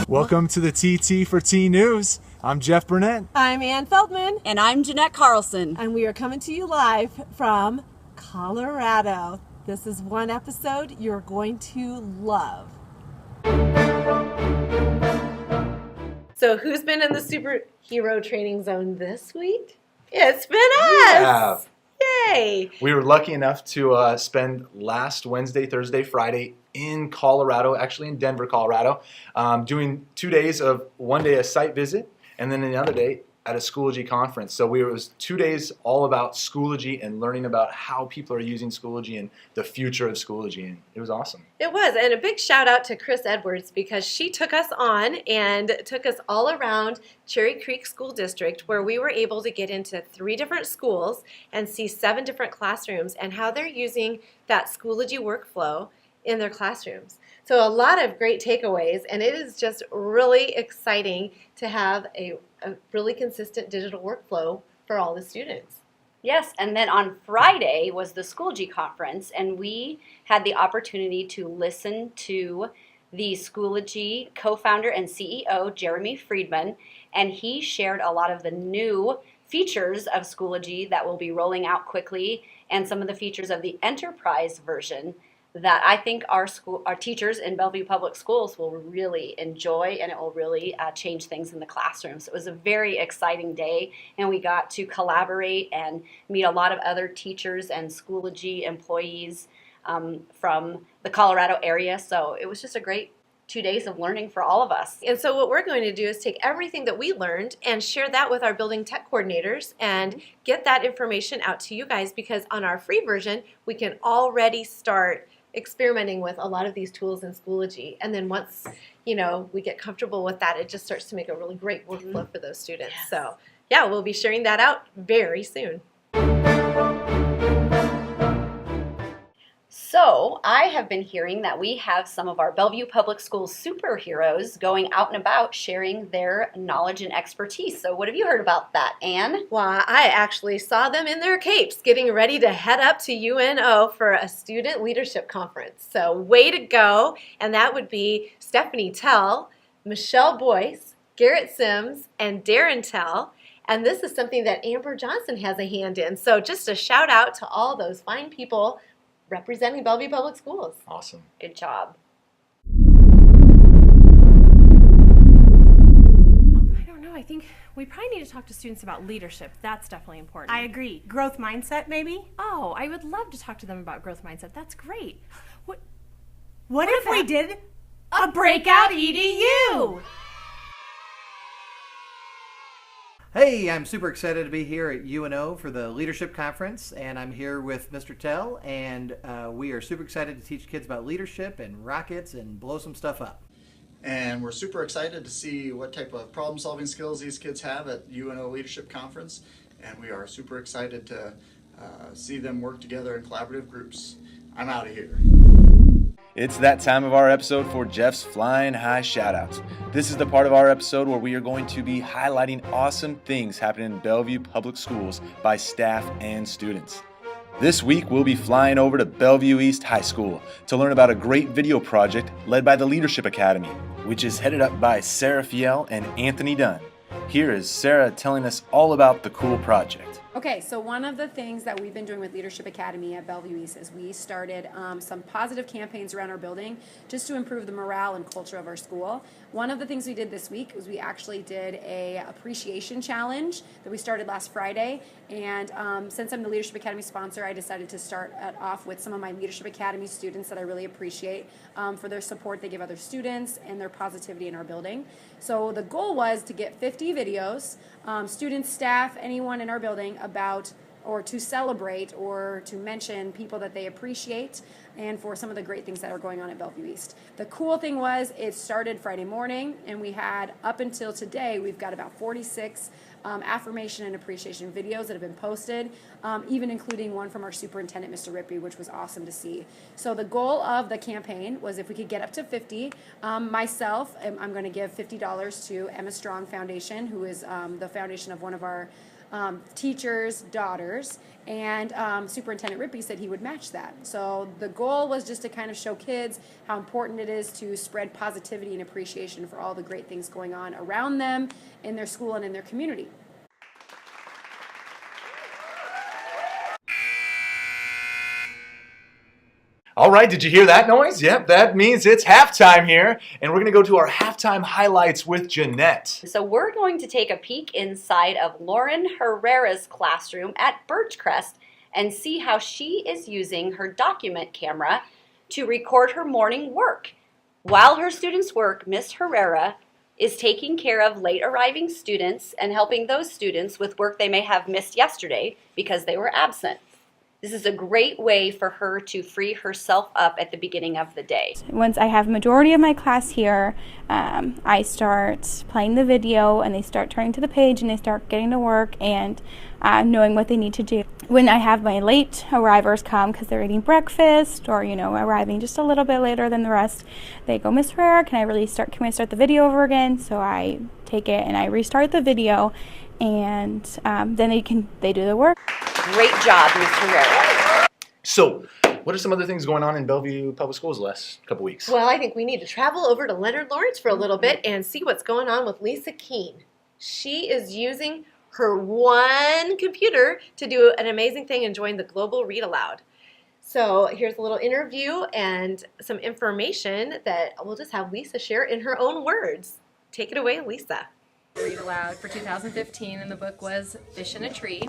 Welcome to the TT4T News. I'm Jeff Burnett. I'm Ann Feldman. And I'm Jeanette Carlson. And we are coming to you live from Colorado. This is one episode you're going to love. So who's been in the superhero training zone this week? It's been us! Yay! We were lucky enough to spend last Wednesday, Thursday, Friday in Colorado, actually in Denver, Colorado, doing 2 days of one day a site visit and then another day at a Schoology conference. So it was 2 days all about Schoology and learning about how people are using Schoology and the future of Schoology. And it was awesome. It was. And a big shout out to Chris Edwards because she took us on and took us all around Cherry Creek School District where we were able to get into 3 different schools and see 7 different classrooms and how they're using that Schoology workflow in their classrooms. So a lot of great takeaways, and it is just really exciting to have a really consistent digital workflow for all the students. Yes, and then on Friday was the Schoology conference, and we had the opportunity to listen to the Schoology co-founder and CEO, Jeremy Friedman, and he shared a lot of the new features of Schoology that will be rolling out quickly and some of the features of the enterprise version that I think our teachers in Bellevue Public Schools will really enjoy, and it will really change things in the classrooms. It was a very exciting day, and we got to collaborate and meet a lot of other teachers and Schoology employees from the Colorado area. So it was just a great 2 days of learning for all of us. And so what we're going to do is take everything that we learned and share that with our building tech coordinators and get that information out to you guys, because on our free version, we can already start experimenting with a lot of these tools in Schoology. And then once, we get comfortable with that, it just starts to make a really great workflow for those students. Yes. So yeah, we'll be sharing that out very soon. So I have been hearing that we have some of our Bellevue Public Schools superheroes going out and about sharing their knowledge and expertise. So what have you heard about that, Anne? Well, I actually saw them in their capes getting ready to head up to UNO for a student leadership conference. So way to go. And that would be Stephanie Tell, Michelle Boyce, Garrett Sims, and Darren Tell. And this is something that Amber Johnson has a hand in. So just a shout out to all those fine people representing Bellevue Public Schools. Awesome. Good job. I don't know. I think we probably need to talk to students about leadership. That's definitely important. I agree. Growth mindset, maybe? Oh, I would love to talk to them about growth mindset. That's great. What if we did a breakout EDU? Hey, I'm super excited to be here at UNO for the Leadership Conference, and I'm here with Mr. Tell, and we are super excited to teach kids about leadership and rockets and blow some stuff up. And we're super excited to see what type of problem-solving skills these kids have at UNO Leadership Conference, and we are super excited to see them work together in collaborative groups. I'm out of here. It's that time of our episode for Jeff's Flying High Shoutouts. This is the part of our episode where we are going to be highlighting awesome things happening in Bellevue Public Schools by staff and students. This week, we'll be flying over to Bellevue East High School to learn about a great video project led by the Leadership Academy, which is headed up by Sarah Fiel and Anthony Dunn. Here is Sarah telling us all about the cool project. Okay, so one of the things that we've been doing with Leadership Academy at Bellevue East is we started some positive campaigns around our building just to improve the morale and culture of our school. One of the things we did this week was we actually did a appreciation challenge that we started last Friday, and since I'm the Leadership Academy sponsor, I decided to start off with some of my Leadership Academy students that I really appreciate for their support they give other students and their positivity in our building. So the goal was to get 50 videos, students, staff, anyone in our building about or to celebrate or to mention people that they appreciate and for some of the great things that are going on at Bellevue East. The cool thing was it started Friday morning, and we had up until today, we've got about 46 affirmation and appreciation videos that have been posted, even including one from our superintendent, Mr. Rippey, which was awesome to see. So the goal of the campaign was if we could get up to 50, myself, I'm going to give $50 to Emma Strong Foundation, who is the foundation of one of our teachers' daughters, and Superintendent Rippey said he would match that. So the goal was just to kind of show kids how important it is to spread positivity and appreciation for all the great things going on around them in their school and in their community. All right, did you hear that noise? Yep, that means it's halftime here, and we're going to go to our halftime highlights with Jeanette. So we're going to take a peek inside of Lauren Herrera's classroom at Birchcrest and see how she is using her document camera to record her morning work. While her students work, Miss Herrera is taking care of late arriving students and helping those students with work they may have missed yesterday because they were absent. This is a great way for her to free herself up at the beginning of the day. Once I have majority of my class here, I start playing the video and they start turning to the page and they start getting to work and knowing what they need to do. When I have my late arrivers come because they're eating breakfast or, arriving just a little bit later than the rest, they go, Miss Herrera, can I start the video over again? So I take it and I restart the video, and then they do the work. Great job, Ms. Herrera. So, what are some other things going on in Bellevue Public Schools the last couple weeks? Well, I think we need to travel over to Leonard Lawrence for a little bit and see what's going on with Lisa Keene. She is using her one computer to do an amazing thing and join the global Read Aloud. So here's a little interview and some information that we'll just have Lisa share in her own words. Take it away, Lisa. Read Aloud for 2015, and the book was Fish in a Tree.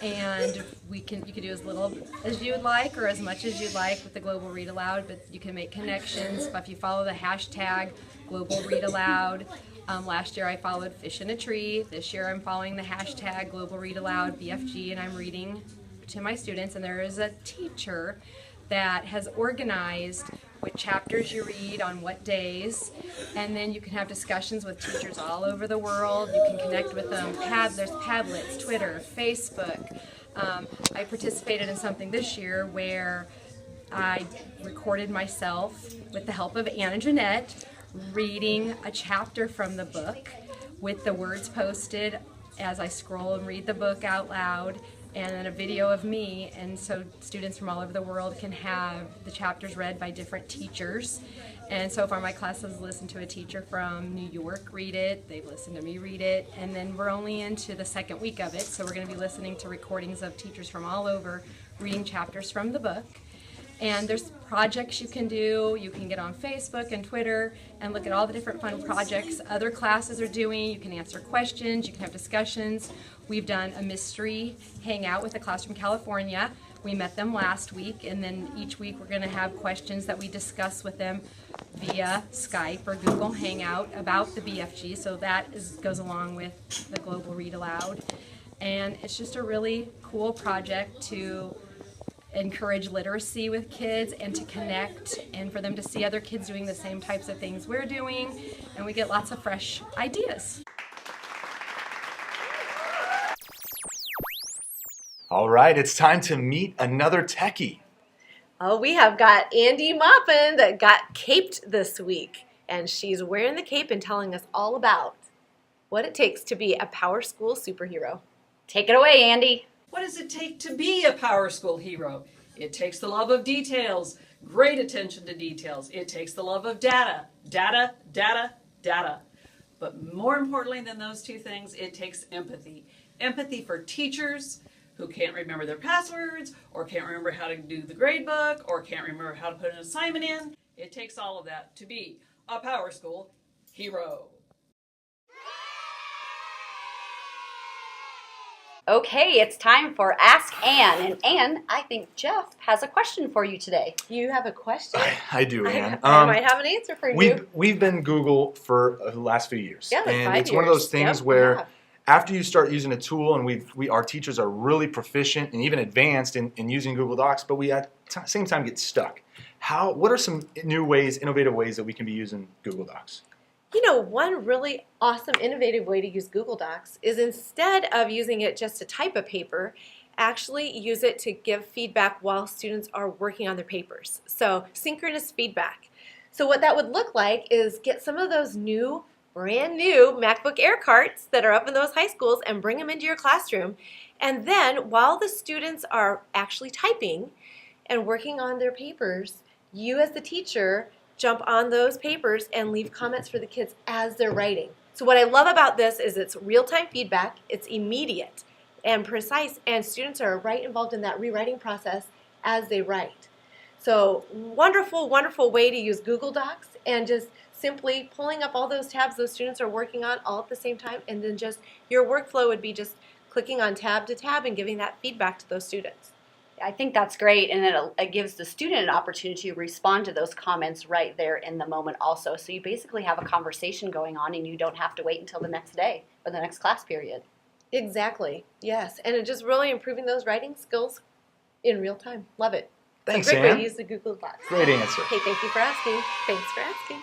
And you can do as little as you would like or as much as you'd like with the Global Read Aloud, but you can make connections if you follow the hashtag Global Read Aloud. Last year I followed Fish in a Tree. This year I'm following the hashtag Global Read Aloud BFG, and I'm reading to my students. And there is a teacher that has organized what chapters you read on what days, and then you can have discussions with teachers all over the world. You can connect with them. There's Padlets, Twitter, Facebook. I participated in something this year where I recorded myself with the help of Anna and Jeanette reading a chapter from the book with the words posted as I scroll and read the book out loud, and then a video of me, and so students from all over the world can have the chapters read by different teachers. And so far my class has listened to a teacher from New York read it, they've listened to me read it, and then we're only into the second week of it, so we're going to be listening to recordings of teachers from all over reading chapters from the book. And there's projects you can do. You can get on Facebook and Twitter and look at all the different fun projects other classes are doing. You can answer questions, you can have discussions. We've done a mystery hangout with a class from California. We met them last week, and then each week we're going to have questions that we discuss with them via Skype or Google Hangout about the BFG, so that goes along with the Global Read Aloud. And it's just a really cool project to encourage literacy with kids and to connect and for them to see other kids doing the same types of things we're doing, and we get lots of fresh ideas. All right, it's time to meet another techie. Oh, we have got Andy Maupin that got caped this week, and she's wearing the cape and telling us all about what it takes to be a Power School superhero. Take it away, Andy. What does it take to be a Power School hero? It takes the love of details, great attention to details. It takes the love of data, data, data, data. But more importantly than those two things, it takes empathy. Empathy for teachers who can't remember their passwords, or can't remember how to do the grade book, or can't remember how to put an assignment in. It takes all of that to be a Power School hero. Okay, it's time for Ask Ann. And Ann, I think Jeff has a question for you today. You have a question? I do, Ann. I might have an answer for you. We've been Google for the last few years. Yeah, like and 5 it's one of those years. things where after you start using a tool, and our teachers are really proficient and even advanced in using Google Docs, but we at the same time get stuck. What are some new ways, innovative ways that we can be using Google Docs? You know, one really awesome, innovative way to use Google Docs is instead of using it just to type a paper, actually use it to give feedback while students are working on their papers. So synchronous feedback. So what that would look like is get some of those new brand new MacBook Air carts that are up in those high schools and bring them into your classroom. And then while the students are actually typing and working on their papers, you as the teacher jump on those papers and leave comments for the kids as they're writing. So what I love about this is it's real-time feedback, it's immediate and precise, and students are right involved in that rewriting process as they write. So wonderful, wonderful way to use Google Docs and just simply pulling up all those tabs those students are working on all at the same time, and then just your workflow would be just clicking on tab to tab and giving that feedback to those students. I think that's great, and it gives the student an opportunity to respond to those comments right there in the moment also. So you basically have a conversation going on, and you don't have to wait until the next day or the next class period. Exactly, yes, and it's just really improving those writing skills in real time. Love it. Thanks, It's a great way Sam. to use the Google Docs. Great answer. Hey, thank you for asking. Thanks for asking.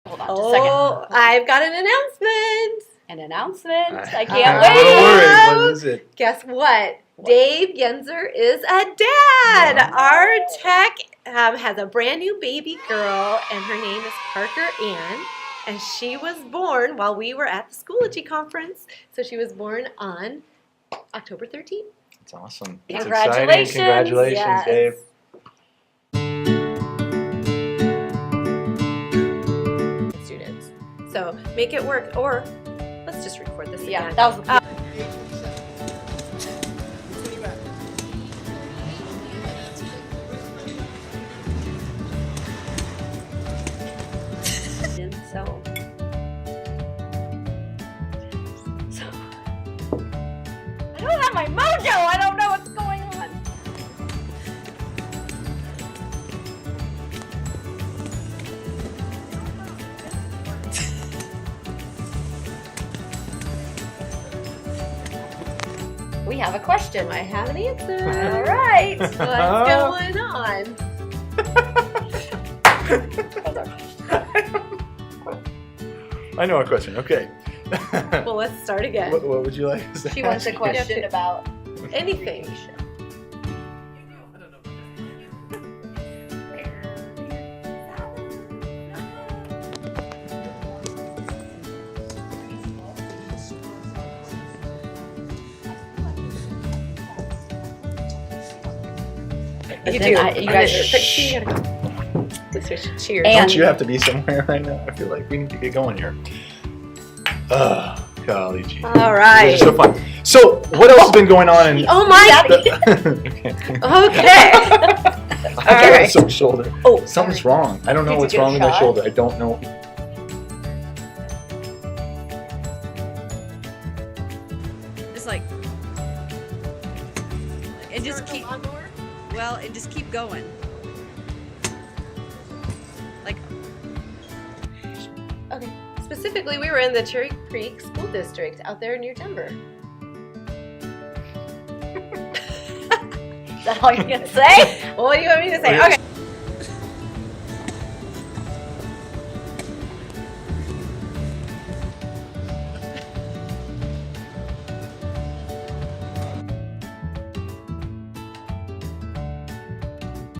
Hold on just a second. Oh, I've got an announcement. An announcement. I I'm can't a wait. little worried. What is it? Guess what? Dave Yenzer is a dad. Our tech has a brand new baby girl, and her name is Parker Ann. And she was born while we were at the Schoology conference. So she was born on October 13th. It's awesome. It's Congratulations. exciting. Congratulations, Yes. Dave. Students. So make it work, or let's just record this Yeah, again. that was so I don't have my mojo. I don't know what's going on. We have a question. I have an answer. All right. What's going on? I know a question. Okay. Well, let's start again. What would you like to say? She wants a question about Anything. You do. You guys Cheers. And- Don't you have to be somewhere right now? I feel like we need to get going here. Golly gee. All right. This is so fun. So, what else has been going on in... Oh my. Okay. Okay. I got a right. sore shoulder. Oh, Something's wrong. I don't know Did you what's get a wrong with my shot? shoulder. I don't know. Just like, and just keep, well, and just keep going. Like, Okay. Specifically, we were in the Cherry Creek School District out there near Denver. is that all you can say? Well, what do you want me to say? Okay.